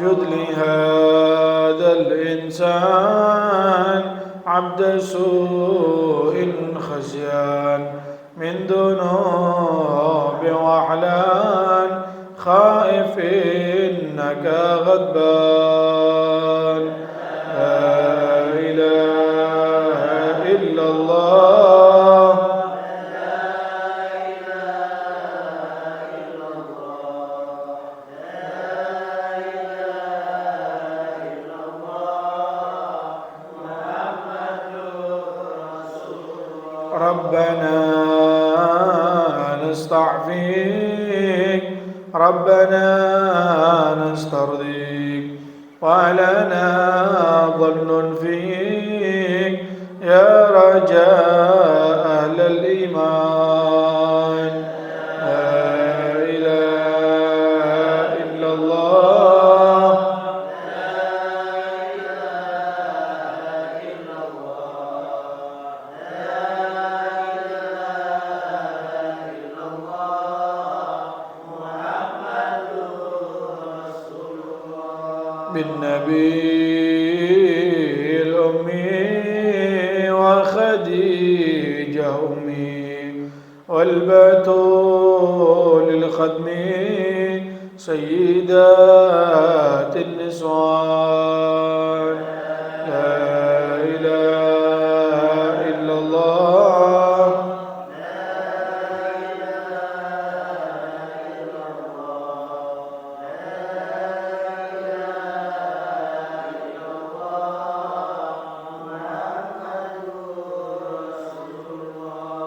جد لهذا الإنسان عبد سوء خزيان من ذنوب وعلان خائف إنك غضبان لا إله إلا الله ربنا نستعفيك ربنا نسترضيك ولنا ظن فيك يا رجاء أهل الإيمان لا إله إلا الله بالنبي الأمي وخديجة أمي والبتول الختمي سيدات النسوان لا إله إلا الله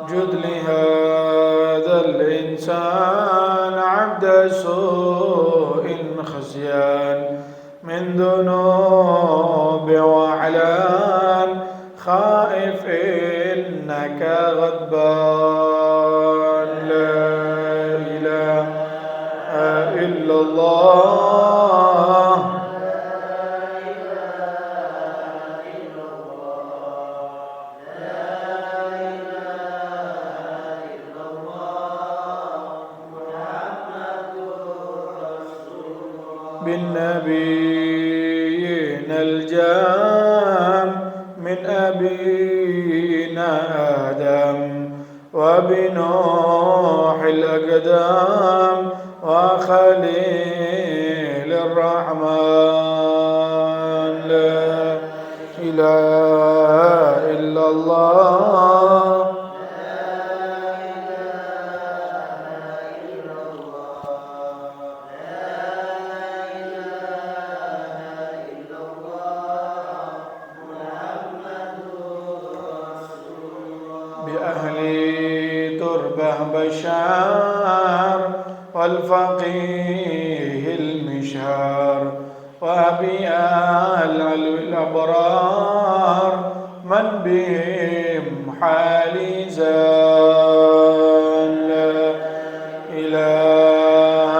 جد لهذا الإنسان عبد سوء خزيان من ذنوب وعلان خائف إنك غضبان لا إله إلا الله بالنبيين الجام من أبينا آدم وبنوح الأقدام وخليل الرحمن لا إله إلا الله بأهل تربة بشار والفقيه المشهار وأبي العلو الأبرار من بهم حالي زان لا إله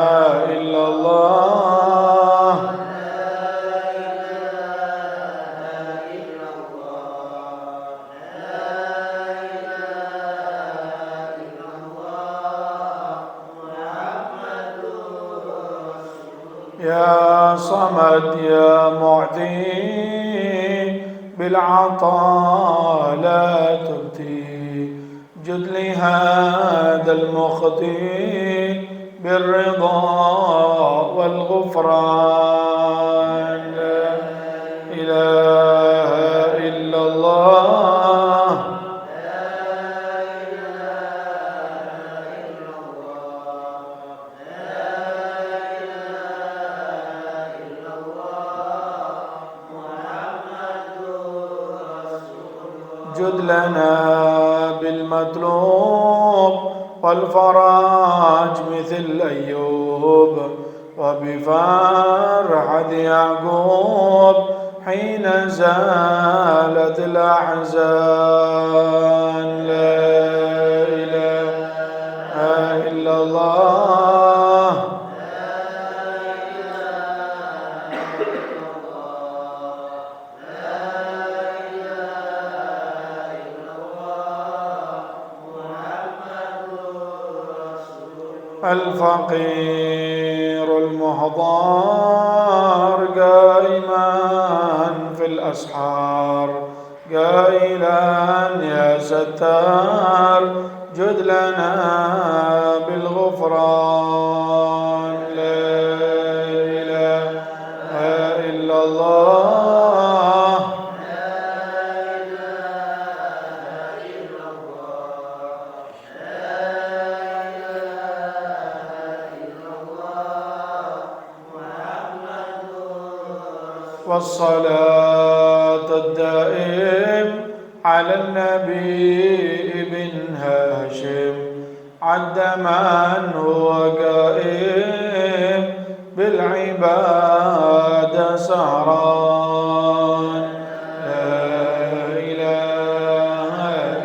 إلا الله يا صمد يا معطي بالعطاء لا تبتي جد لهذا المخطي بالرضا والغفران لا إله إلا الله جد لنا بالمطلوب والفرج مثل أيوب وبفرحة يعقوب حين زالت الأحزان لا إله إلا الله الفقير المحضار قائما في الأسحار قائلا يا ستار جد لنا بالغفران لا إله إلا الله والصلاة الدائم على النبي بن هاشم عد من هو قائم بالعبادة سهران لا إله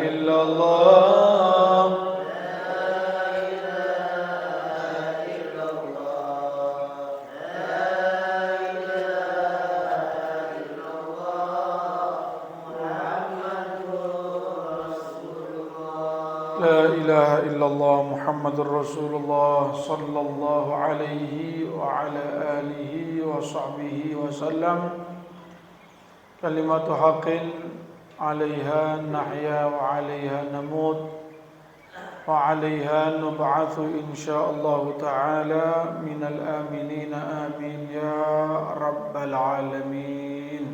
إلا الله لا إله إلا الله محمد رسول الله صلى الله عليه وعلى آله وصحبه وسلم كلمة حق عليها نحيا وعليها نموت وعليها نبعث إن شاء الله تعالى من الآمنين آمين يا رب العالمين.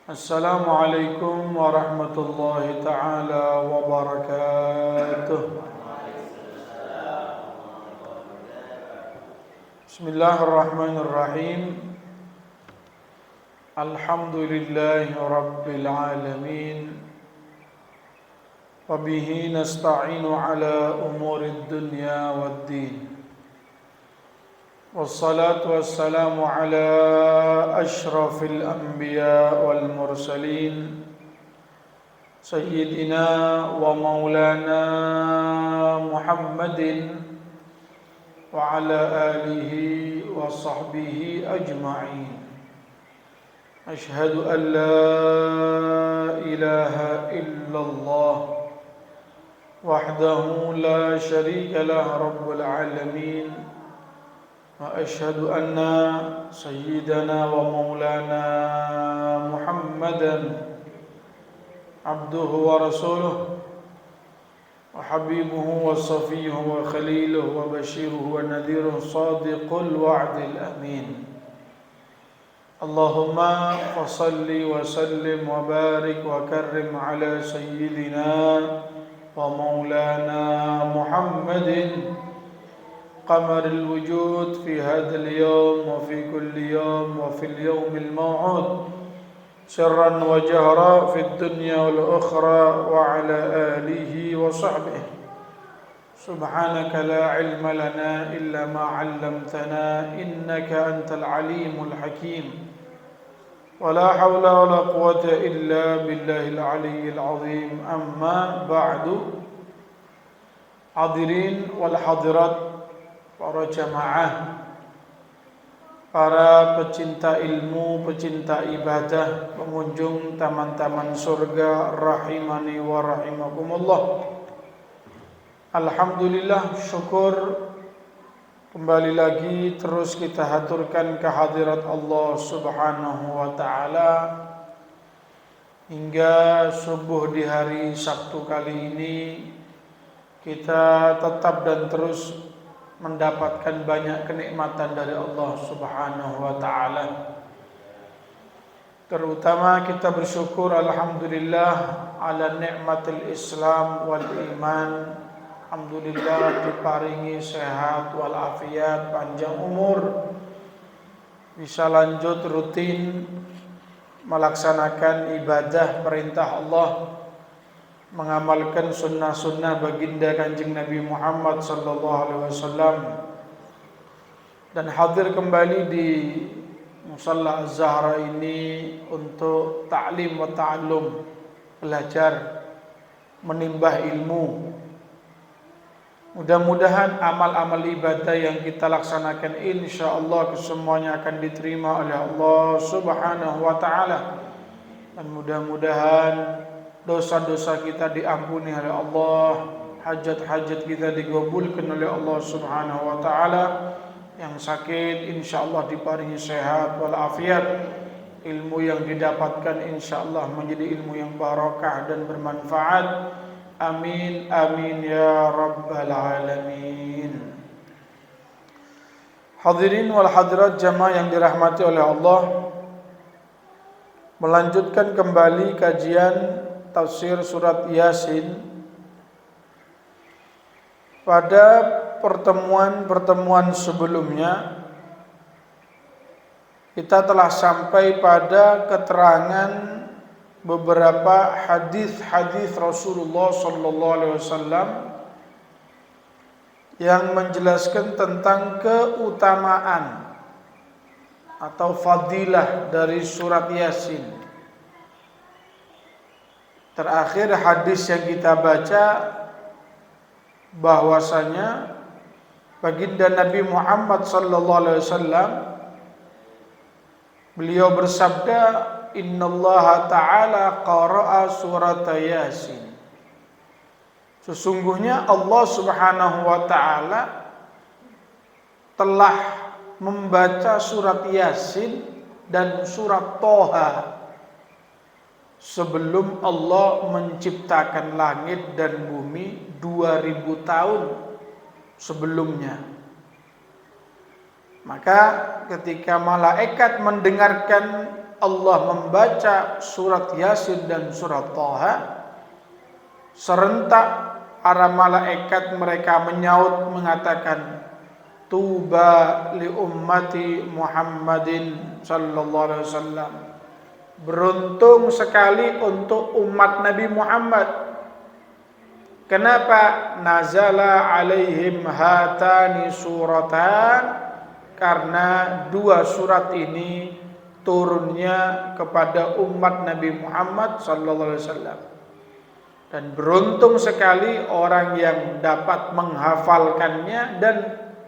Assalamualaikum warahmatullahi ta'ala wabarakatuh. Bismillahirrahmanirrahim. Alhamdulillahi rabbil alamin. Wabihi nasta'inu ala umurid dunya waddin. والصلاة والسلام على أشرف الأنبياء والمرسلين سيدنا ومولانا محمد وعلى آله وصحبه أجمعين. أشهد أن لا إله إلا الله وحده لا شريك له رب العالمين. وأشهد أن سيدنا ومولانا محمدا عبده ورسوله وحبيبه وصفيه وخليله وبشيره ونذيره صادق الوعد الأمين. اللهم فصل وسلم وبارك وكرم على سيدنا ومولانا محمد قمر الوجود في هذا اليوم وفي كل يوم وفي اليوم الموعود سرا وجهرا في الدنيا والأخرى وعلى آله وصحبه. سبحانك لا علم لنا إلا ما علمتنا إنك أنت العليم الحكيم ولا حول ولا قوة إلا بالله العلي العظيم. أما بعد. Hadirin wal hadirat, para jamaah, para pecinta ilmu, pecinta ibadah, pengunjung taman-taman surga rahimani wa rahimakumullah. Alhamdulillah, syukur kembali lagi terus kita haturkan kehadirat Allah Subhanahu wa taala hingga subuh di hari Sabtu kali ini kita tetap dan terus mendapatkan banyak kenikmatan dari Allah Subhanahu wa taala. Terutama kita bersyukur alhamdulillah ala nikmatil Islam wal iman. Alhamdulillah diparingi sehat wal afiat, panjang umur, bisa lanjut rutin melaksanakan ibadah perintah Allah, mengamalkan sunnah-sunnah baginda Kanjeng Nabi Muhammad sallallahu alaihi wasallam, dan hadir kembali di Musalla Az-Zahra ini untuk ta'lim wa ta'allum, belajar, menimbah ilmu. Mudah-mudahan amal-amal ibadah yang kita laksanakan insyaallah kesemuanya akan diterima oleh Allah Subhanahu wa taala, dan mudah-mudahan dosa-dosa kita diampuni oleh Allah, hajat-hajat kita digabulkan oleh Allah Subhanahu wa taala. Yang sakit insyaallah diparingi sehat walafiat. Ilmu yang didapatkan insyaallah menjadi ilmu yang barakah dan bermanfaat. Amin amin ya rabbal alamin. Hadirin wal hadirat jamaah yang dirahmati oleh Allah, melanjutkan kembali kajian tafsir surat Yasin. Pada pertemuan-pertemuan sebelumnya kita telah sampai pada keterangan beberapa hadis-hadis Rasulullah sallallahu alaihi wasallam yang menjelaskan tentang keutamaan atau fadilah dari surat Yasin. Terakhir hadis yang kita baca bahwasanya baginda Nabi Muhammad sallallahu alaihi wasallam beliau bersabda, innallaha ta'ala qara'a surat Yasin. Sesungguhnya Allah Subhanahu wa taala telah membaca surat Yasin dan surat Toha sebelum Allah menciptakan langit dan bumi 2000 tahun sebelumnya. Maka ketika malaikat mendengarkan Allah membaca surat Yasin dan surat Toha, serentak para malaikat mereka menyaut mengatakan, tuba li ummati Muhammadin sallallahu alaihi wasallam. Beruntung sekali untuk umat Nabi Muhammad. Kenapa? Nazala alaihim hatani suratan. Karena dua surat ini turunnya kepada umat Nabi Muhammad sallallahu alaihi wasallam. Dan beruntung sekali orang yang dapat menghafalkannya dan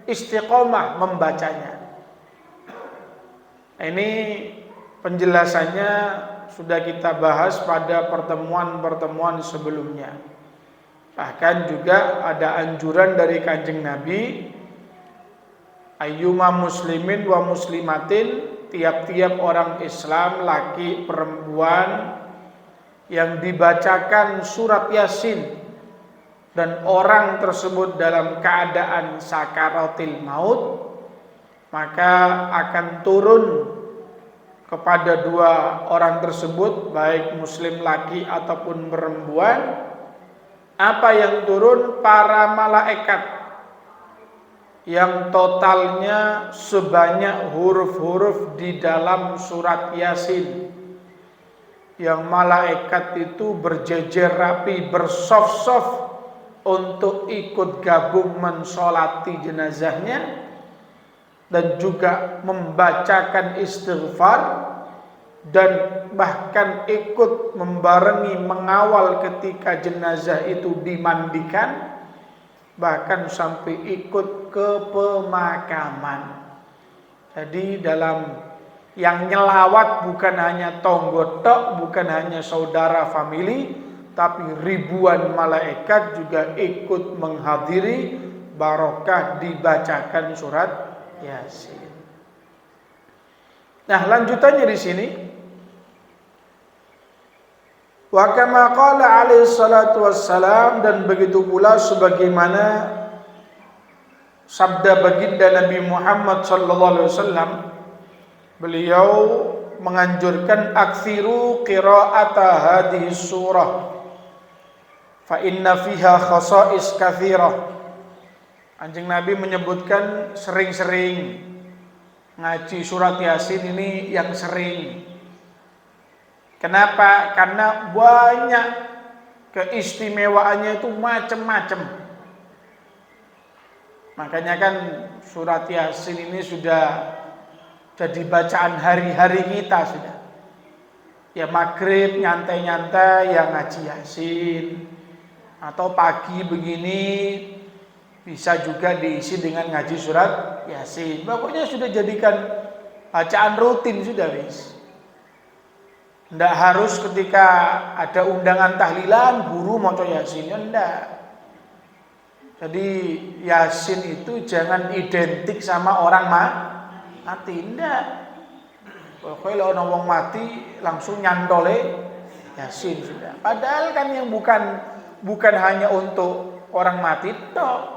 istiqomah membacanya. Ini penjelasannya sudah kita bahas pada pertemuan-pertemuan sebelumnya. Bahkan juga ada anjuran dari Kanjeng Nabi, ayyuma muslimin wa muslimatin, tiap-tiap orang Islam laki perempuan yang dibacakan surat Yasin dan orang tersebut dalam keadaan sakaratil maut, maka akan turun kepada dua orang tersebut, baik muslim laki ataupun perempuan, apa yang turun? Para malaikat yang totalnya sebanyak huruf-huruf di dalam surat Yasin, yang malaikat itu berjejer rapi, bersaf-saf untuk ikut gabung mensolati jenazahnya dan juga membacakan istighfar dan bahkan ikut membarengi mengawal ketika jenazah itu dimandikan, bahkan sampai ikut ke pemakaman. Jadi dalam yang nyelawat bukan hanya tonggo tok, bukan hanya saudara famili, tapi ribuan malaikat juga ikut menghadiri barokah dibacakan surat Yasin. Nah, lanjutannya di sini, wa kama qala alaihi salatu wassalam, dan begitu pula sebagaimana sabda baginda Nabi Muhammad sallallahu alaihi wasallam, beliau menganjurkan aksiru qira'ata hadhihi surah fa inna fiha khasa'is katsirah. Kanjeng Nabi menyebutkan sering-sering ngaji surat Yasin ini yang sering. Kenapa? Karena banyak keistimewaannya itu macam-macam. Makanya kan surat Yasin ini sudah jadi bacaan hari-hari kita sudah. Ya maghrib nyantai-nyantai yang ngaji Yasin, atau pagi begini bisa juga diisi dengan ngaji surat Yasin. Pokoknya sudah jadikan bacaan rutin sudah, wis. Tidak harus ketika ada undangan tahlilan guru maca Yasin, ya enggak. Jadi Yasin itu jangan identik sama orang mati, ndak. Kalau ana wong mati langsung nyantole Yasin sudah. Padahal kan yang bukan hanya untuk orang mati toh.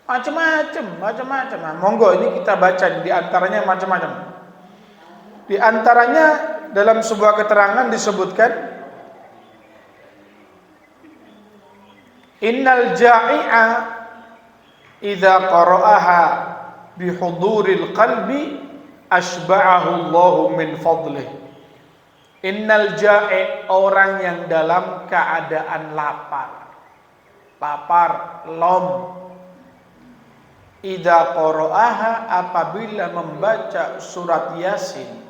Macam-macam. Nah, monggo ini kita baca di antaranya macam-macam. Di antaranya dalam sebuah keterangan disebutkan innal ja'i'a idza qara'aha bihuduril qalbi asba'ahu Allahu min fadlih. Innal ja'i', orang yang dalam keadaan lapar, lom. Idza qara'aha, apabila membaca surat Yasin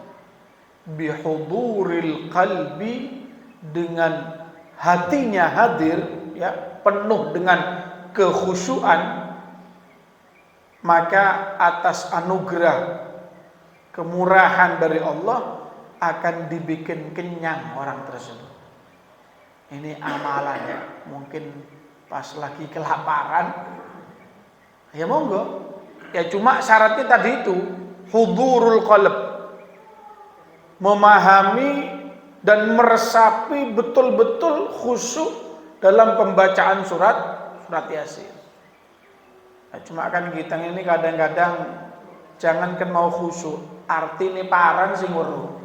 bihuduril qalbi, dengan hatinya hadir, ya, penuh dengan kekhusyuan, maka atas anugerah kemurahan dari Allah akan dibikin kenyang orang tersebut. Ini amalannya. Mungkin pas lagi kelaparan, ya monggo. Ya cuma syaratnya tadi itu hudurul qalb, memahami dan meresapi betul-betul khusyuk dalam pembacaan surat Yasin. Nah, cuma kan kita ini kadang-kadang jangankan mau khusyuk, arti ini paran sing weruh.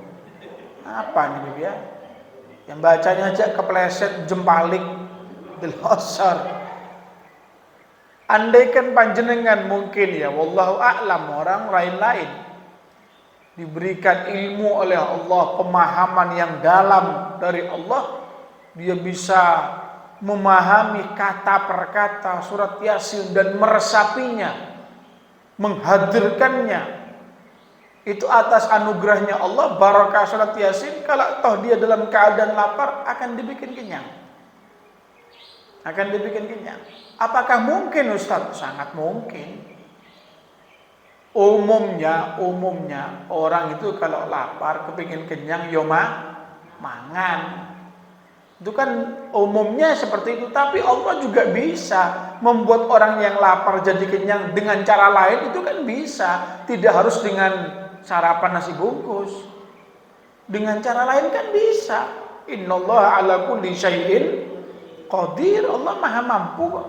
Apa nih ya? Yang bacanya aja kepleset jempalik delosor. Andaikan panjenengan mungkin, ya wallahu a'lam, orang lain-lain diberikan ilmu oleh Allah, pemahaman yang dalam dari Allah, dia bisa memahami kata per kata surat Yasin dan meresapinya, menghadirkannya. Itu atas anugerahnya Allah, barakah surat Yasin. Kalau toh dia dalam keadaan lapar, akan dibikin kenyang. Apakah mungkin Ustaz? Sangat mungkin. Umumnya orang itu kalau lapar kepingin kenyang, yo mangan. Itu kan umumnya seperti itu. Tapi Allah juga bisa membuat orang yang lapar jadi kenyang dengan cara lain. Itu kan bisa. Tidak harus dengan sarapan nasi bungkus. Dengan cara lain kan bisa. Innallaha ala kulli syai'in qadir. Allah maha mampu kok.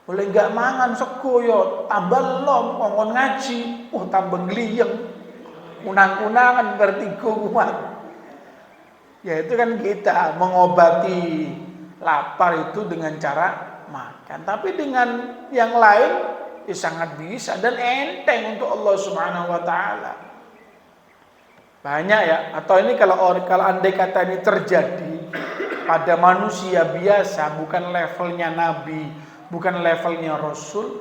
Boleh gak mangan sego yo tambah lom, ngongon ngaji, tambah gliyeng, unang-unangan bertiga kuat. Ya itu kan kita mengobati lapar itu dengan cara makan. Tapi dengan yang lain ya sangat bisa dan enteng untuk Allah Subhanahu wa taala. Banyak ya, atau ini kalau andai kata ini terjadi pada manusia biasa, bukan levelnya nabi, bukan levelnya rasul,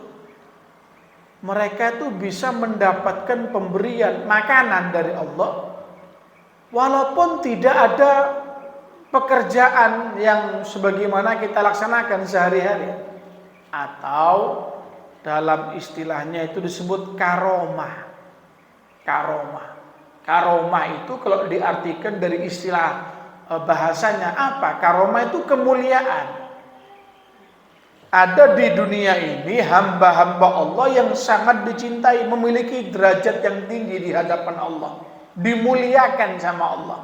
mereka tuh bisa mendapatkan pemberian makanan dari Allah walaupun tidak ada pekerjaan yang sebagaimana kita laksanakan sehari-hari, atau dalam istilahnya itu disebut karomah. Karomah itu kalau diartikan dari istilah bahasanya apa? Karomah itu kemuliaan. Ada di dunia ini hamba-hamba Allah yang sangat dicintai, memiliki derajat yang tinggi di hadapan Allah, dimuliakan sama Allah.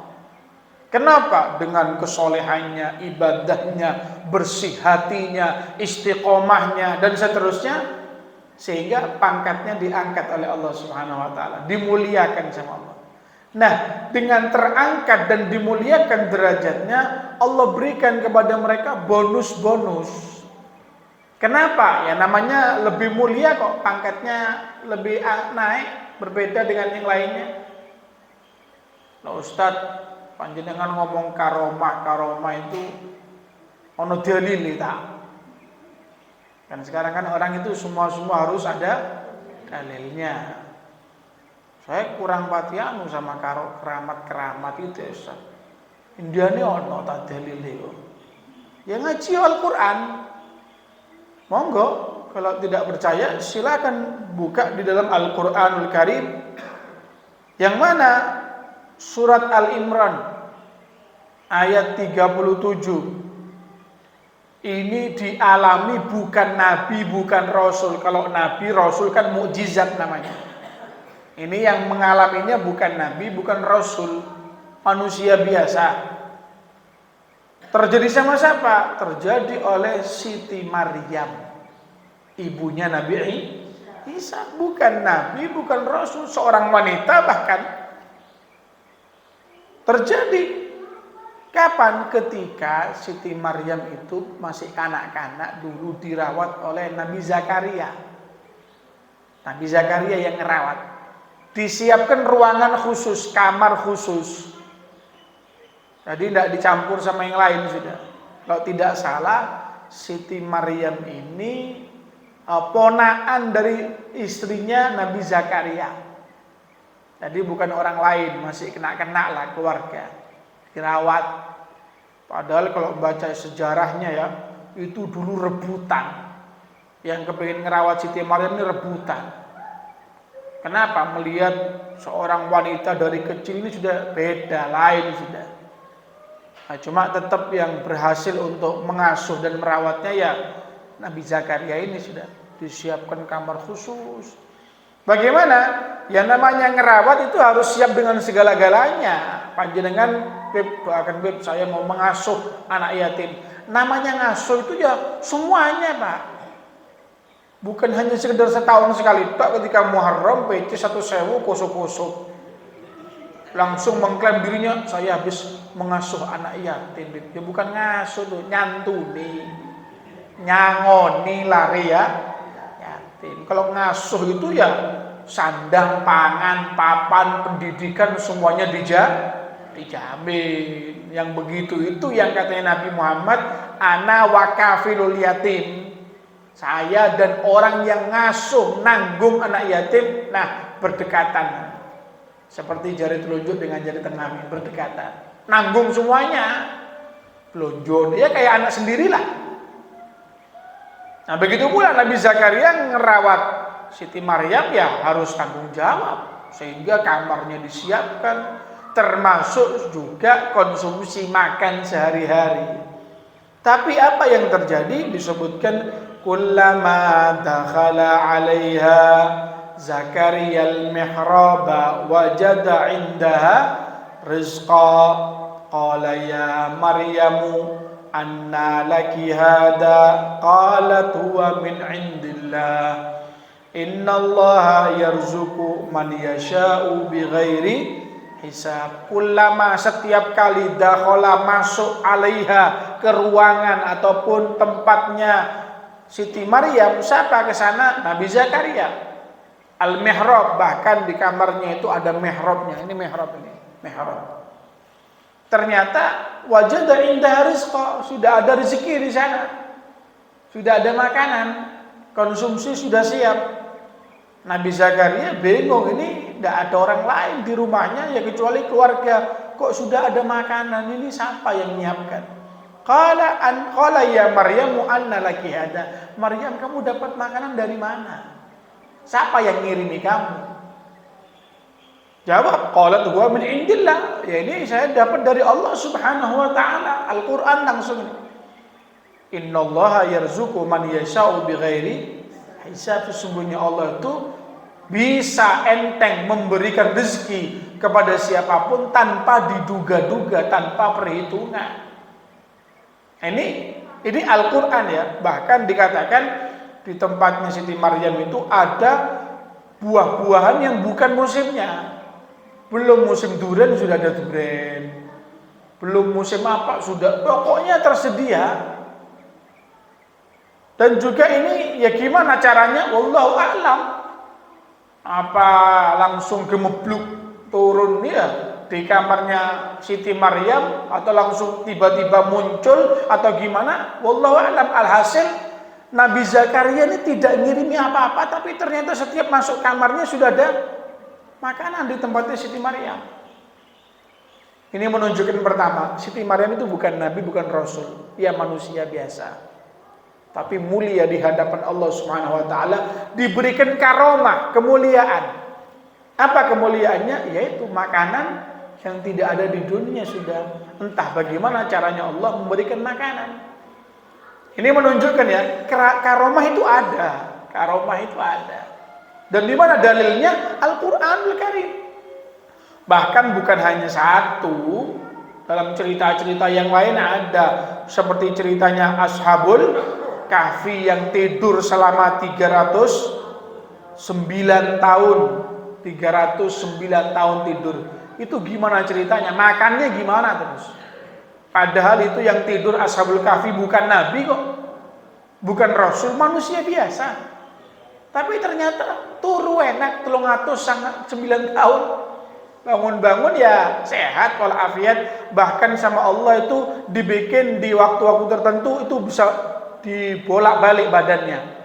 Kenapa? Dengan kesolehannya, ibadahnya, bersih hatinya, istiqomahnya, dan seterusnya, sehingga pangkatnya diangkat oleh Allah Subhanahu wa taala, dimuliakan sama Allah. Nah, dengan terangkat dan dimuliakan derajatnya, Allah berikan kepada mereka bonus-bonus. Kenapa? Ya namanya lebih mulia kok, pangkatnya lebih naik, berbeda dengan yang lainnya. Nah Ustaz, panjenengan ngomong karomah itu ono dalil tak? Kan sekarang kan orang itu semua harus ada dalilnya. Saya kurang patianu sama keramat itu Ustaz. Indiane ono tak dalile kok. Ya ngaji Al-Qur'an. Monggo, kalau tidak percaya silakan buka di dalam Al-Qur'anul Karim. Yang mana? Surat Al-Imran ayat 37. Ini dialami bukan nabi, bukan rasul. Kalau nabi, rasul kan mukjizat namanya. Ini yang mengalaminya bukan nabi, bukan rasul, manusia biasa. Terjadi sama siapa? Terjadi oleh Siti Maryam, ibunya Nabi Isa. Bukan nabi, bukan rasul, seorang wanita bahkan. Terjadi kapan? Ketika Siti Maryam itu masih kanak-kanak, dulu dirawat oleh Nabi Zakaria. Nabi Zakaria yang ngerawat. Disiapkan ruangan khusus, kamar khusus. Jadi tidak dicampur sama yang lain sudah. Kalau tidak salah, Siti Maryam ini ponaan dari istrinya Nabi Zakaria. Jadi bukan orang lain, masih kena-kena lah keluarga. Dirawat. Padahal kalau baca sejarahnya ya, itu dulu rebutan. Yang kepingin ngerawat Siti Maryam ini rebutan. Kenapa? Melihat seorang wanita dari kecil ini sudah beda, lain sudah. Nah, cuma tetap yang berhasil untuk mengasuh dan merawatnya ya Nabi Zakaria ini sudah disiapkan kamar khusus. Bagaimana? Yang namanya ngerawat itu harus siap dengan segala-galanya. Panjenengan doakan Beb, saya mau mengasuh anak yatim. Namanya ngasuh itu ya semuanya, Pak. Bukan hanya sekedar setahun sekali. Tak ketika Muharram PC 1.000 kosok-kosok. Langsung mengklaim dirinya, saya habis mengasuh anak yatim. Ya bukan ngasuh tuh, nyantuni, nyangoni, lari ya yatim. Kalau ngasuh itu ya sandang, pangan, papan, pendidikan semuanya dijamin. Yang begitu itu yang katanya Nabi Muhammad, ana wakafilul yatim. Saya dan orang yang ngasuh, nanggung anak yatim, nah berdekatan. Seperti jari telunjuk dengan jari tengah berdekatan. Nanggung semuanya. Telunjuk, dia kayak anak sendirilah. Nah begitu pula Nabi Zakaria ngerawat Siti Maryam ya harus tanggung jawab. Sehingga kamarnya disiapkan. Termasuk juga konsumsi makan sehari-hari. Tapi apa yang terjadi? Disebutkan kullama dakhala 'alaiha Zakaria al-mihraba wajada 'indaha rizqa qala ya Maryamu anna laki hada qalat huwa min 'indillah innallaha yarzuqu man yasha'u bighairi hisab. Ulama setiap kali dakhala masuk 'alaiha ke ruangan ataupun tempatnya Siti Maryam, siapa ke sana? Nabi Zakaria. Al-mihrab, bahkan di kamarnya itu ada mihrabnya. Ini mihrab ini, mihrab. Ternyata wajada indah rizqa, sudah ada rezeki di sana. Sudah ada makanan, konsumsi sudah siap. Nabi Zakaria bingung, ini tidak ada orang lain di rumahnya ya kecuali keluarga. Kok sudah ada makanan, ini siapa yang menyiapkan? Qala ya Maryamu anna laki hada. Maryam, kamu dapat makanan dari mana? Siapa yang ngirimi kamu? Jawab, qalat huwa min indillah. Ya ini saya dapat dari Allah Subhanahu wa taala. Al-Qur'an langsung. Innallaha yarzuqu man yasha'u bighairi hisab. Sesungguhnya Allah itu bisa enteng memberikan rezeki kepada siapapun tanpa diduga-duga, tanpa perhitungan. Ini Al-Qur'an ya. Bahkan dikatakan di tempatnya Siti Maryam itu ada buah-buahan yang bukan musimnya. Belum musim durian sudah ada durian. Belum musim apa sudah, pokoknya tersedia. Dan juga ini ya gimana caranya? Wallahu a'lam. Apa langsung gemebluk turun ya di kamarnya Siti Maryam atau langsung tiba-tiba muncul atau gimana? Wallahu a'lam. Alhasil Nabi Zakaria ini tidak ngirimi apa-apa, tapi ternyata setiap masuk kamarnya sudah ada makanan di tempatnya Siti Maryam. Ini menunjukkan pertama, Siti Maryam itu bukan nabi, bukan rasul, dia manusia biasa. Tapi mulia di hadapan Allah Subhanahu wa taala, diberikan karomah, kemuliaan. Apa kemuliaannya? Yaitu makanan yang tidak ada di dunia sudah. Entah bagaimana caranya Allah memberikan makanan. Ini menunjukkan ya, karomah itu ada. Karomah itu ada. Dan di mana dalilnya? Al-Qur'anul Karim. Bahkan bukan hanya satu, dalam cerita-cerita yang lain ada. Seperti ceritanya Ashabul Kahfi yang tidur selama 309 tahun. 309 tahun tidur. Itu gimana ceritanya? Makannya gimana terus? Padahal itu yang tidur Ashabul Kahfi bukan nabi kok. Bukan rasul, manusia biasa. Tapi ternyata turu enak 309 tahun. Bangun-bangun ya sehat walafiat. Bahkan sama Allah itu dibikin di waktu-waktu tertentu itu bisa dibolak-balik badannya.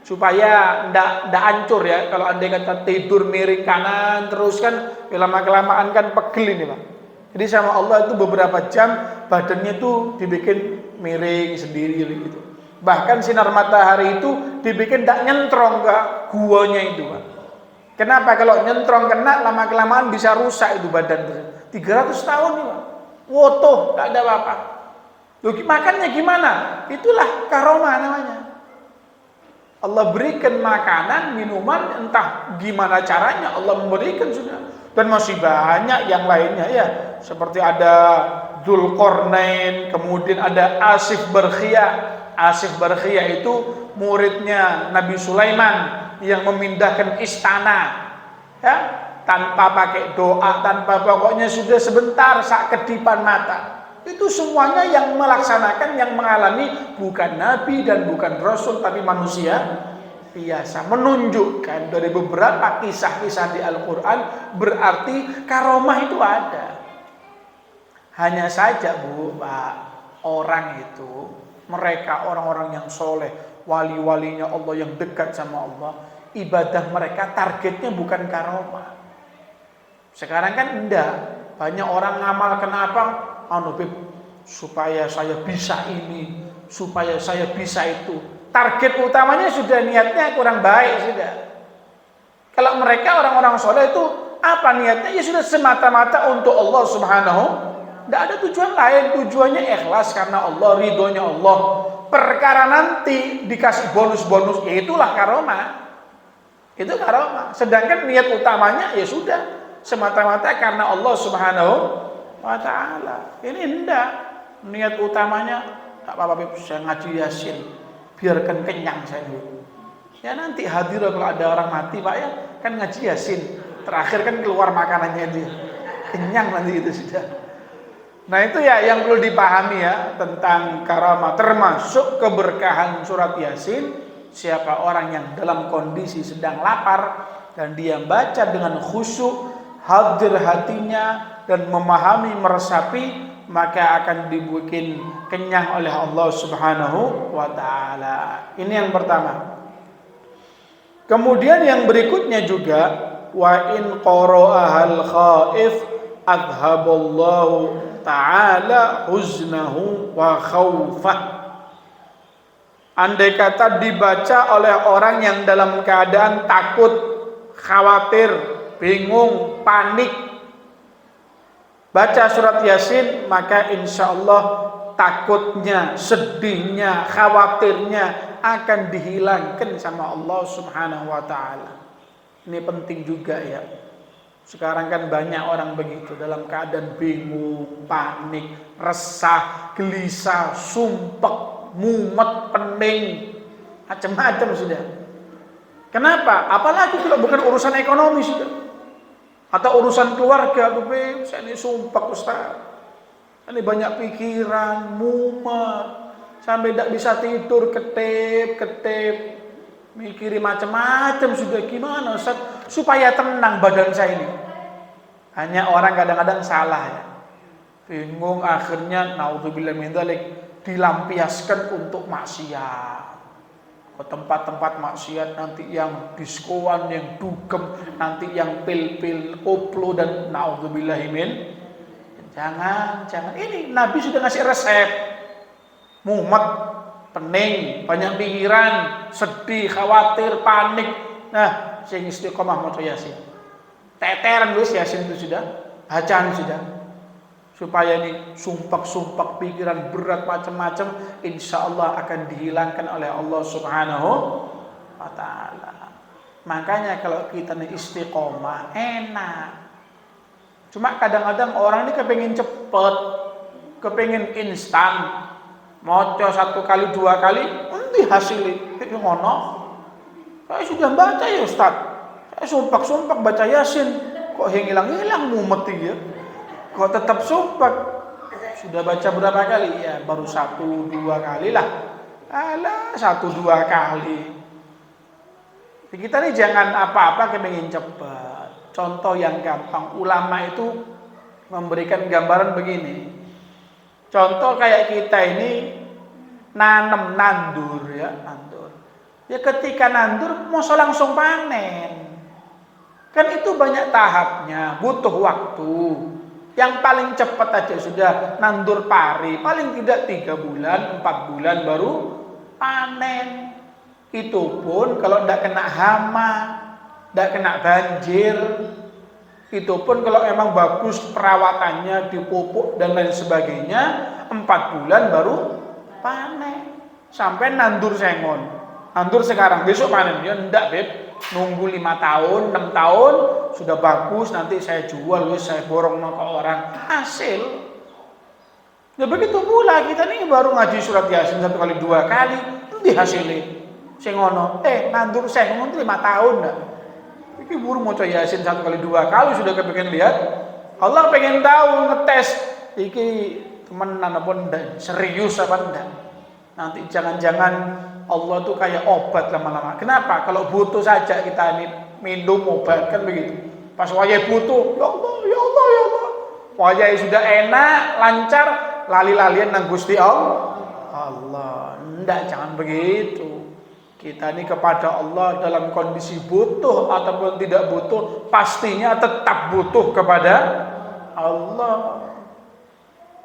Supaya ndak hancur ya. Kalau andai kata tidur miring kanan terus kan lama-kelamaan kan pegel ini Pak. Jadi sama Allah itu beberapa jam badannya itu dibikin miring sendiri gitu. Bahkan sinar matahari itu dibikin tak nyentrong ke guanya itu Pak. Kenapa? Kalau nyentrong kena lama-kelamaan bisa rusak itu badan. 300 tahun nih Pak. Wotoh, tak ada apa-apa. Loh, makannya gimana? Itulah karomah namanya. Allah berikan makanan, minuman, entah gimana caranya Allah memberikan sudah. Dan masih banyak yang lainnya ya. Seperti ada Dzulqarnain, kemudian ada Asif Barkhiyah. Asif Barkhiyah itu muridnya Nabi Sulaiman yang memindahkan istana. Ya, tanpa pakai doa, tanpa pokoknya sudah sebentar sak kedipan mata. Itu semuanya yang melaksanakan, yang mengalami bukan nabi dan bukan rasul tapi manusia biasa. Menunjukkan dari beberapa kisah-kisah di Al-Quran berarti karomah itu ada. Hanya saja Bu, Pak, orang itu, mereka orang-orang yang soleh, wali-walinya Allah yang dekat sama Allah, ibadah mereka targetnya bukan karomah. Sekarang kan enggak, banyak orang ngamal kenapa? Supaya saya bisa ini, supaya saya bisa itu. Target utamanya sudah niatnya kurang baik sudah. Kalau mereka orang-orang soleh itu apa niatnya? Ya sudah semata-mata untuk Allah Subhanahu. Tidak ada tujuan lain. Tujuannya ikhlas karena Allah, ridhonya Allah. Perkara nanti dikasih bonus-bonus, ya itulah karomah. Itu karomah. Sedangkan niat utamanya ya sudah semata-mata karena Allah Subhanahu wa ta'ala. Ini enggak. Niat utamanya tak apa-apa saya ngaji Yasin. Biarkan kenyang saya dulu. Ya nanti hadir kalau ada orang mati Pak ya, kan ngaji Yasin. Terakhir kan keluar makanannya dia. Kenyang nanti itu sudah. Nah itu ya yang perlu dipahami ya tentang karamah, termasuk keberkahan surat Yasin. Siapa orang yang dalam kondisi sedang lapar dan dia baca dengan khusyuk, hadir hatinya dan memahami, meresapi, maka akan dibikin kenyang oleh Allah Subhanahu wa ta'ala. Ini yang pertama. Kemudian yang berikutnya juga, wa in qara'ahal khaif adhaballahu ta'ala huznahu wa khawfah. Andai kata dibaca oleh orang yang dalam keadaan takut, khawatir, bingung, panik, baca surat Yasin, maka insya Allah takutnya, sedihnya, khawatirnya akan dihilangkan sama Allah Subhanahu wa ta'ala. Ini penting juga ya. Sekarang kan banyak orang begitu dalam keadaan bingung, panik, resah, gelisah, sumpek, mumet, pening, macam-macam sudah. Kenapa? Apalagi kalau bukan urusan ekonomi sudah. Atau urusan keluarga, saya ini sumpah Ustaz. Ini banyak pikiran, mumet, sampai tidak bisa tidur, ketip, mikiri macam-macam sudah. Gimana Ustaz? Supaya tenang badan saya ini. Hanya orang kadang-kadang salah ya. Bingung akhirnya, naudzubillah min dzalik, dilampiaskan untuk maksiat. Ke tempat-tempat maksiat, nanti yang diskoan, yang dugem, nanti yang pil-pil, koplo dan naudzubillahimin. Jangan. Ini Nabi sudah ngasih resep. Mumet, pening, banyak pikiran, sedih, khawatir, panik. Nah, sing istiqomah maca Yasin. Teteran wis Yasin itu sudah, bacaan sudah. supaya ini sumpek-sumpek pikiran berat macam-macam insya Allah akan dihilangkan oleh Allah Subhanahu wa ta'ala. Makanya kalau kita nih istiqomah enak. Cuma kadang-kadang orang ini kepengen cepet, kepengen instan, moco 1 kali 2 kali nanti hasilnya kayak ngono. Saya sudah baca ya Ustaz, saya sumpek-sumpek baca Yasin kok hilang-hilang mumet ya. Kok tetap sumpek? Sudah baca berapa kali? Ya baru 1-2 kali lah. Alah 1-2 kali. Kita nih jangan apa-apa kepengen cepat. Contoh yang gampang, ulama itu memberikan gambaran begini. Contoh kayak kita ini nanam nandur ya, nandur. Ya ketika nandur masa langsung panen. Kan itu banyak tahapnya, butuh waktu. Yang paling cepat aja sudah nandur pari, paling tidak 3 bulan, 4 bulan baru panen. Itu pun kalau tidak kena hama, tidak kena banjir. Itu pun kalau emang bagus perawatannya, dipupuk dan lain sebagainya, 4 bulan baru panen. Sampai nandur sengon, nandur sekarang, besok panen. Ya enggak Beb, nunggu 5 tahun, 6 tahun sudah bagus, nanti saya jual, saya borong ke orang, hasil. Ya begitu pula kita nih baru ngaji surat Yasin 1 kali 2 kali, nanti hasilnya sing ngono, nandur sengon 5 tahun dah. Iki buru maca Yasin 1 kali 2 kali sudah kepengen lihat. Allah pengen tahu ngetes iki temenan apa ndak, serius apa ndak. Nanti jangan-jangan Allah tuh kayak obat lama-lama. Kenapa? Kalau butuh saja kita ini minum obat kan begitu. Pas wajah butuh, ya Allah, ya Allah, ya Allah. Wajah sudah enak, lancar, lali-lalian nang Gusti Allah. Ndak, jangan begitu. Kita ini kepada Allah dalam kondisi butuh ataupun tidak butuh, pastinya tetap butuh kepada Allah.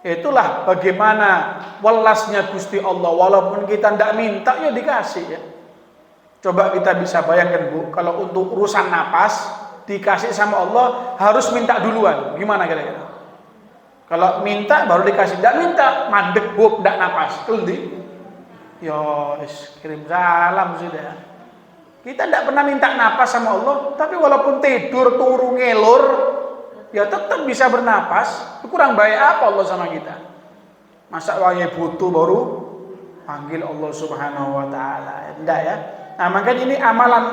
Itulah bagaimana welasnya Gusti Allah, walaupun kita tidak minta ya dikasih ya. Coba kita bisa bayangkan Bu, kalau untuk urusan napas dikasih sama Allah harus minta duluan, gimana kira-kira? Kalau minta baru dikasih, tidak minta mandek Bu, tidak napas, keldi. Yo, kirim salam sudah. Kita tidak pernah minta napas sama Allah, tapi walaupun tidur, turu, ngelur, ya tetap bisa bernapas. Itu kurang baik apa Allah sama kita? Masa wajah butuh baru panggil Allah Subhanahu wa ta'ala. Enggak ya. Nah makanya ini amalan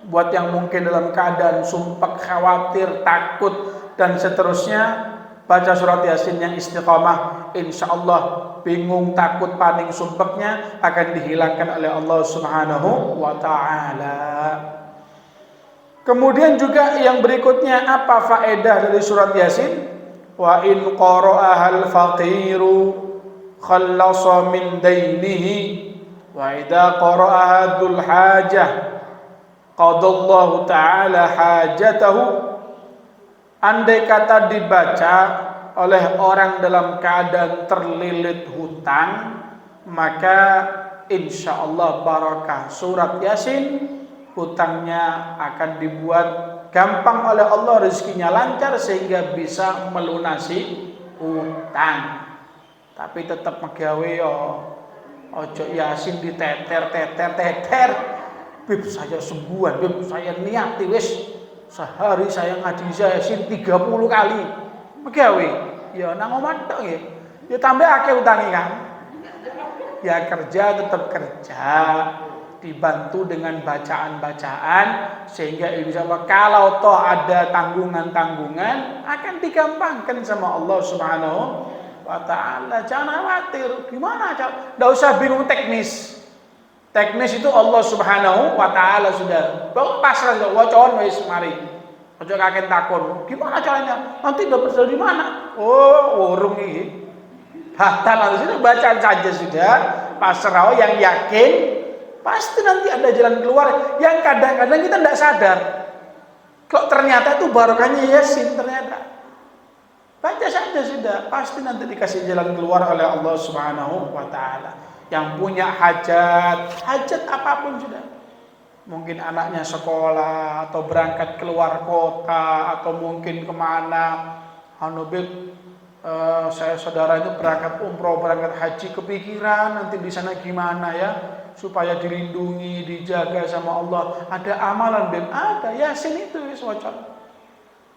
buat yang mungkin dalam keadaan sumpek, khawatir, takut dan seterusnya. Baca surat Yasin yang istiqamah, insya Allah bingung, takut, panik, sumpeknya akan dihilangkan oleh Allah Subhanahu wa ta'ala. Kemudian juga yang berikutnya, apa faedah dari surat Yasin? Wa in qara'ahal faqiru khallasa min dainihi wa idza qara'aha dzul hajah qadallahu ta'ala hajatahu. Andai kata dibaca oleh orang dalam keadaan terlilit hutang, maka insya Allah barakah surat Yasin, hutangnya akan dibuat gampang oleh Allah, rezekinya lancar sehingga bisa melunasi hutang. Tapi tetap megawe yo, ojo Yasin diteter. Bib saya sembuhan, bib saya niati wis. Sehari saya ngaji Yasin 30 kali. Megawe, ya nang omah tok nggih. Ya tambah akeh utange kan. Ya kerja tetap kerja, dibantu dengan bacaan-bacaan sehingga insyaallah kalau toh ada tanggungan-tanggungan akan digampangkan sama Allah Subhanahu wa ta'ala. Jangan khawatir. Gimana cara? Enggak usah bingung teknis. Teknis itu Allah Subhanahu wa ta'ala sudah. Bawa pasrah sudah wacon wis mari. Ojo kakek takon. Gimana caranya? Nanti dapat dari mana? Oh, urung iki. Batal sudah bacaan saja sudah. Pasrah yang yakin pasti nanti ada jalan keluar yang kadang-kadang kita tidak sadar. Kok ternyata itu barokahnya Yasin ternyata. Baca saja sudah, pasti nanti dikasih jalan keluar oleh Allah Subhanahu wa ta'ala. Yang punya hajat apapun sudah. Mungkin anaknya sekolah atau berangkat keluar kota atau mungkin kemana. Hanubib saya saudara itu berangkat umroh, berangkat haji, kepikiran nanti di sana gimana ya supaya dilindungi, dijaga sama Allah. Ada amalan Beb, ada Yasin itu wacana.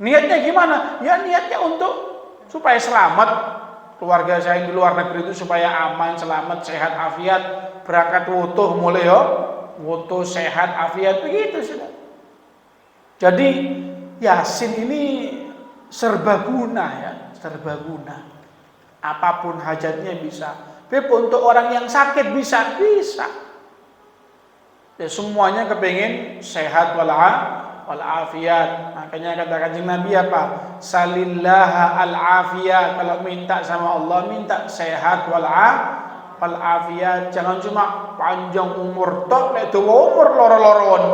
Niatnya gimana? Ya niatnya untuk supaya selamat. Keluarga saya di luar negeri itu supaya aman, selamat, sehat, afiat, berangkat wutuh mulai yo, wutuh sehat, afiat, begitu sudah. Jadi Yasin ini serbaguna ya, serbaguna. Apapun hajatnya bisa. Beb, untuk orang yang sakit bisa. Ya, semuanya kepingin sehat walafiat. Makanya kata Kanjeng Nabi apa? Salillaha al-afiyat. Kalau minta sama Allah, minta sehat walafiat. Jangan cuma panjang umur tok, nek dawa umur loro-loron.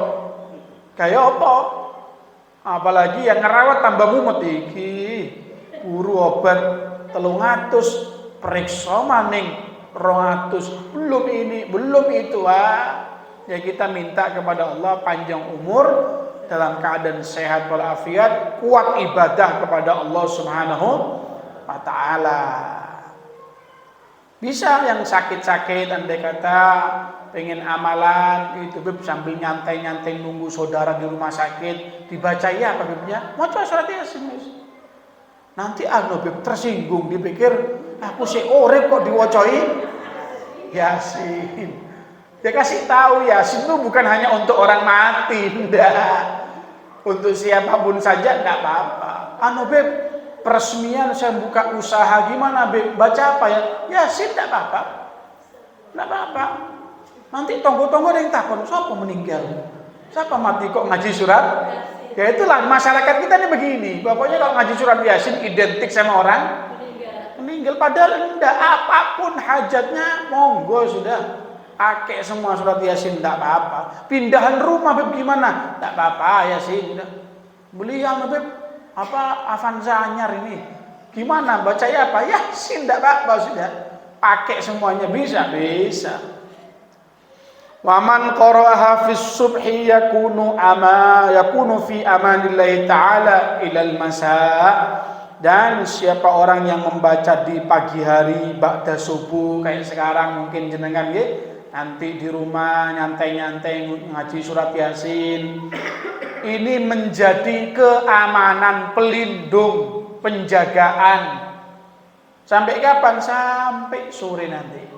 Kayak apa? Apalagi yang ngerawat tambah mumet iki. Guru obat 300, periksa maning 200. Belum ini, belum itu. Ya kita minta kepada Allah panjang umur dalam keadaan sehat walafiat, kuat ibadah kepada Allah Subhanahu wa taala. Bisa yang sakit-sakit andai kata pengen amalan itu Beb, sambil nyantai-nyantai nunggu saudara di rumah sakit, dibaca ya apa Bebnya? Maca surat Yasin. Nanti Beb tersinggung, dipikir aku sih urip kok diwacai Yasin. Dia kasih tahu Yasin itu bukan hanya untuk orang mati, enggak. Untuk siapapun saja enggak apa-apa. Beb, peresmian saya buka usaha gimana Beb? Baca apa ya? Yasin enggak apa-apa. Enggak apa-apa. Nanti tonggo-tonggo ada yang takut, siapa meninggal? Siapa mati kok ngaji surat? Ya itulah masyarakat kita ini begini. Pokoknya kalau ngaji surat Yasin identik sama orang meninggal. Padahal enggak, apapun hajatnya monggo sudah. Pakai semua surat Yasin, tidak apa-apa. Pindahan rumah Beb gimana? Tidak apa-apa Yasin. Beli yang Beb Avanza anyar ini. Gimana? Baca ya apa? Yasin, tidak apa-apa sudah. Pakai semuanya bisa. Wa man qara'aha fis subhi yakunu fi amanillahi ta'ala ilal masa'. Dan siapa orang yang membaca di pagi hari ba'da subuh kayak sekarang mungkin jenengan nggih, nanti di rumah nyantai-nyantai ngaji surat Yasin, ini menjadi keamanan, pelindung, penjagaan. Sampai kapan? Sampai sore nanti.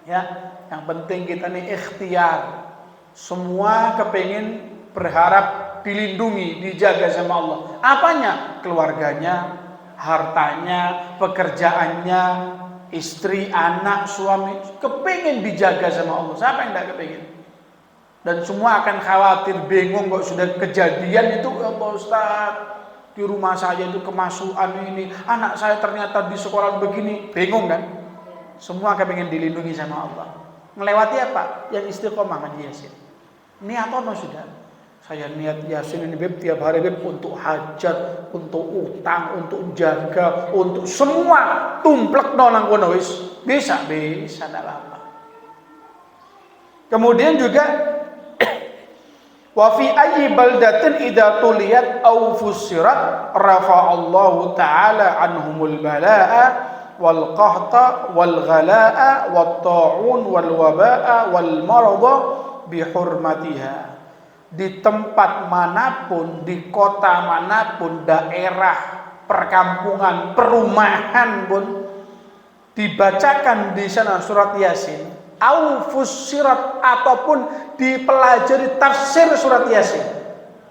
Ya, yang penting kita nih ikhtiar. Semua kepingin berharap dilindungi, dijaga sama Allah. Apanya? Keluarganya, hartanya, pekerjaannya, istri, anak, suami, kepingin dijaga sama Allah. Siapa yang tidak kepingin? Dan semua akan khawatir, bingung kok sudah kejadian itu, ya Pak Ustaz, di rumah saya itu kemasukan ini, anak saya ternyata di sekolah begini, bingung kan? Semua kepingin dilindungi sama Allah. Melewati apa? Yang istiqomah ngaji Yasin. Niat ono sudah. Saya niat Yasin ini Beb tiap hari Beb untuk hajat, untuk utang, untuk jaga, untuk semua tumplek nang kono wis. Bisa enggak apa-apa. Kemudian juga wa fi ayyi baldatin idza tuliyat aw fussirat rafa'allahu ta'ala anhumul balaa wal qahta wal ghalaa wat ta'un wal wabaa wal marada bi hurmatiha. Di tempat manapun, di kota manapun, daerah, perkampungan, perumahan pun dibacakan di sana surat Yasin, au fussirat ataupun dipelajari tafsir surat Yasin.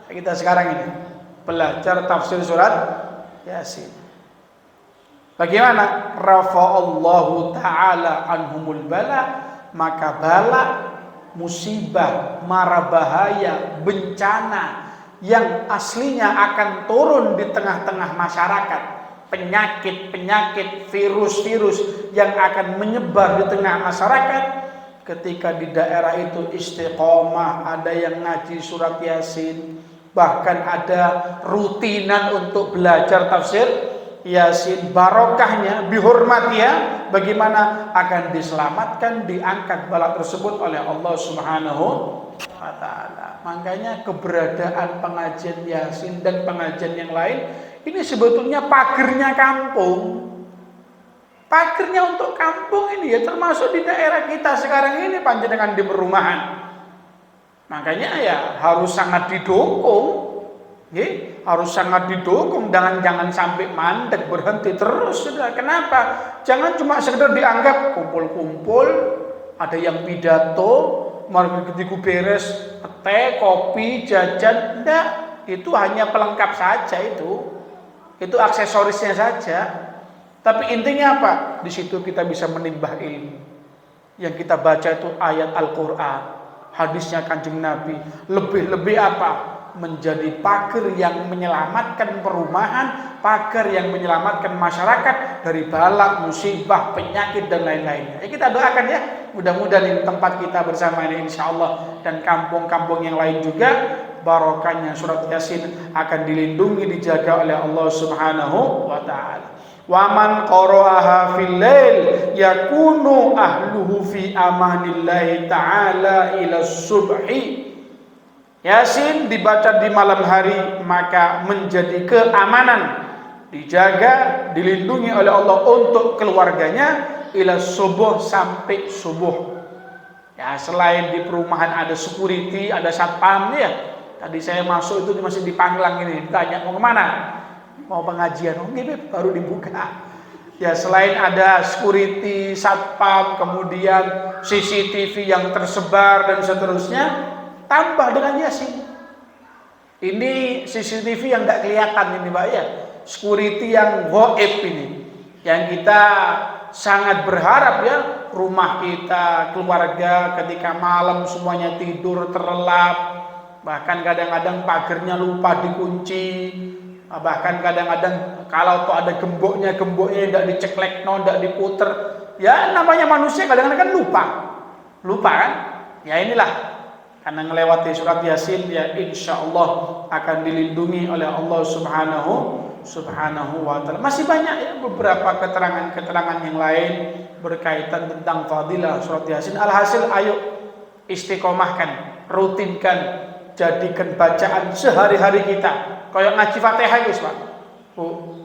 Kita sekarang ini belajar tafsir surat Yasin. Bagaimana? Rafa'allahu ta'ala anhumul bala, maka bala, musibah, mara bahaya, bencana yang aslinya akan turun di tengah-tengah masyarakat, penyakit-penyakit, virus-virus yang akan menyebar di tengah masyarakat, ketika di daerah itu istiqomah, ada yang ngaji surat Yasin, bahkan ada rutinan untuk belajar tafsir Yasin, barokahnya, bihormatinya, bagaimana akan diselamatkan, diangkat bala tersebut oleh Allah Subhanahu wa ta'ala. Makanya keberadaan pengajian Yasin dan pengajian yang lain Ini sebetulnya pagernya kampung. Pagernya untuk kampung ini ya, termasuk di daerah kita sekarang ini panjenengan di perumahan. Makanya ya harus sangat didukung. Harus sangat didukung, jangan sampai mandek, berhenti terus. Sudah. Kenapa? Jangan cuma sekedar dianggap kumpul-kumpul, ada yang pidato, begitu beres teh, kopi, jajan. Enggak, itu hanya pelengkap saja itu aksesorisnya saja. Tapi intinya apa? Di situ kita bisa menimbah ilmu. Yang kita baca itu ayat Al-Quran, hadisnya Kanjeng Nabi. Lebih-lebih apa? Menjadi pagar yang menyelamatkan perumahan, pagar yang menyelamatkan masyarakat dari bala, musibah, penyakit dan lain-lainnya. Ya, kita doakan ya, mudah-mudahan ini tempat kita bersama ini insyaallah dan kampung-kampung yang lain juga barokahnya surat Yasin akan dilindungi, dijaga oleh Allah Subhanahu wa taala. Wa man qara'aha fil lail yakunu ahluhu fi amanillahi ta'ala ila subhi. Yasin dibaca di malam hari maka menjadi keamanan, dijaga, dilindungi oleh Allah untuk keluarganya ila subuh, sampai subuh. Ya, selain di perumahan ada security, ada satpam ya. Tadi saya masuk itu masih di Panglang ini, tanya mau kemana? Mau pengajian, ini baru dibuka. Ya, selain ada security, satpam, kemudian CCTV yang tersebar dan seterusnya, tambah dengan Yasin. Ini CCTV yang nggak kelihatan ini Pak ya, security yang gaib ini, yang kita sangat berharap ya, rumah kita, keluarga ketika malam semuanya tidur terlelap, bahkan kadang-kadang pagernya lupa dikunci, bahkan kadang-kadang kalau tuh ada gemboknya tidak diceklek, tidak diputer. Ya namanya manusia kadang-kadang kan lupa kan? Ya inilah. Karena melewati surat Yasin ya insyaallah akan dilindungi oleh Allah Subhanahu wa taala. Masih banyak ya beberapa keterangan-keterangan yang lain berkaitan tentang fadilah surat Yasin. Alhasil ayo istiqomahkan, rutinkan, jadikan bacaan sehari-hari kita. Kayak ngaji Fatihah guys, Pak.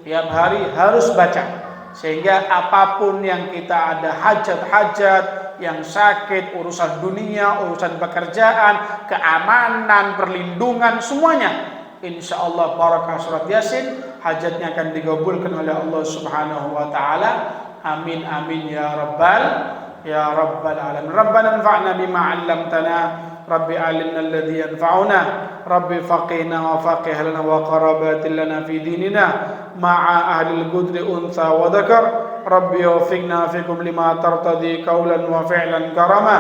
Tiap hari harus baca. Sehingga apapun yang kita ada hajat-hajat, yang sakit, urusan dunia, urusan pekerjaan, keamanan, perlindungan, semuanya insya Allah barakah surat Yasin, hajatnya akan digabulkan oleh Allah Subhanahu wa taala. Amin amin ya rabbal alamin. Rabbana anfa'na bima 'allamtana, rabbi alimna alladhi yanfa'una, rabbi faqihna wa faqih lana wa qarabatin lana fi dinina ma'a ahli al-qudri untha wa dhakar. Rabbi wafiqna fikum lima tartadi qawlan wa fi'lan karama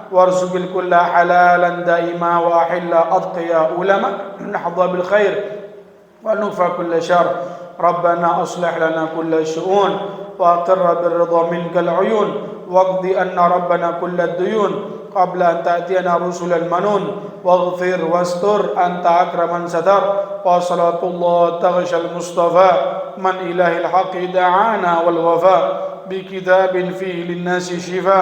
warzuqil kulla halalan daima wa ahilla adqiya ulama nahdha bil khair wa nufa kulla syar. Rabbana aslih lana kulla syu'un wa aqirra bir ridha minkal uyun waqdi anna rabbana kulla duyun qabla an ta'tiyana rusulan manun waghfir wastur anta akraman sadar wa salatullah taghshal mustafa man ilahil haqqi da'ana wal wafa bi kitabin fihi linnasi shifa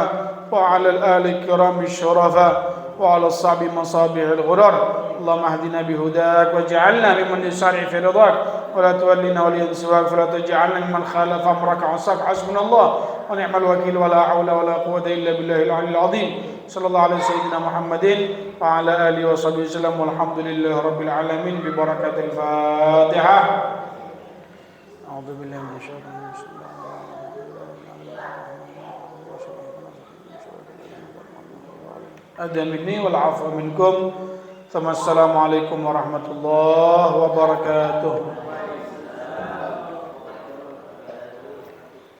wa 'ala al-ali kirami syurafa wa 'ala as-sahbi masabihil ghurar. Allahumma hdina bihudak waj'alna mimman yusari' fi ridak wa la tuwallina waliyan siwak wa la taj'alna mimman khalafa amraka 'asak. Hasbunallah wa ni'mal wakeel wa la hawla wa la quwwata illa billahil 'aliyyil 'azim. Sallallahu alaihi sayyidina Muhammadin wa ala alihi wa sahbihi wasallam walhamdulillahi rabbil alamin bi barakatil Fatihah. A'udzu billahi minasy syaithanir rajim. Ada minni wal 'afwa minkum. Assalamualaikum warahmatullahi wabarakatuh.